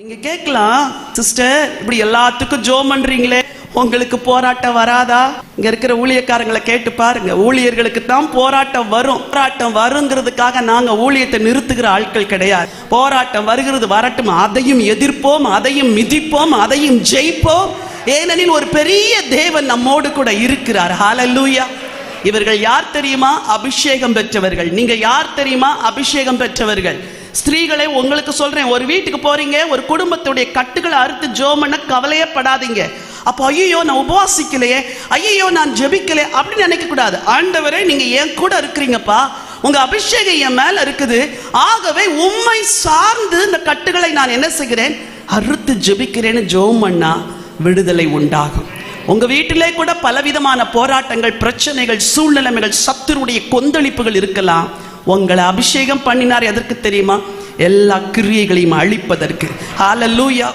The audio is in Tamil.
நீங்க கேட்கலாம், சிஸ்டர் இப்படி எல்லாத்துக்கும் ஜோம் பண்றீங்களே, உங்களுக்கு போராட்டம் வராதா? இங்க இருக்கிற ஊழியக்காரங்களை கேட்டு பாருங்க. ஊழியர்களுக்கு தான் போராட்டம் வரும். போராட்டம் வருங்கிறதுக்காக நாங்க ஊழியத்தை நிறுத்துகிற ஆட்கள் கிடையாது. போராட்டம் வருகிறது, வரட்டும், அதையும் எதிர்ப்போம், அதையும் மிதிப்போம், அதையும் ஜெயிப்போம். ஏனெனில் ஒரு பெரிய தேவன் நம்மோடு கூட இருக்கிறார். ஹல்லேலூயா. இவர்கள் யார் தெரியுமா? அபிஷேகம் பெற்றவர்கள். நீங்க யார் தெரியுமா? அபிஷேகம் பெற்றவர்கள். ஸ்திரீகளை உங்களுக்கு சொல்றேன், ஒரு வீட்டுக்கு போறீங்க, ஒரு குடும்பத்துடைய கட்டுகளை அறுத்து ஜெபம் பண்ண கவலையே படாதீங்க. அப்போ ஐயோ நான் உபவாசிக்கலையே, ஐயோ நான் ஜெபிக்கலையே அப்படின்னு நினைக்க கூடாது. ஆண்டவரே நீங்க என் கூட இருக்கிறீங்கப்பா, உங்க அபிஷேகம் என் மேல இருக்குது, ஆகவே உம்மை சார்ந்து இந்த கட்டுகளை நான் என்ன செய்கிறேன், அறுத்து ஜெபிக்கிறேன்னு ஜெபம் பண்ணா விடுதலை உண்டாகும். உங்க வீட்டிலே கூட பலவிதமான போராட்டங்கள், பிரச்சனைகள், சூழ்நிலைமைகள், சத்துருடைய கொந்தளிப்புகள் இருக்கலாம். உங்களை அபிஷேகம் பண்ணினார் எதற்கு தெரியுமா? எல்லா கிரியைகளையும் அழிப்பதற்கு. ஹல்லேலூயா.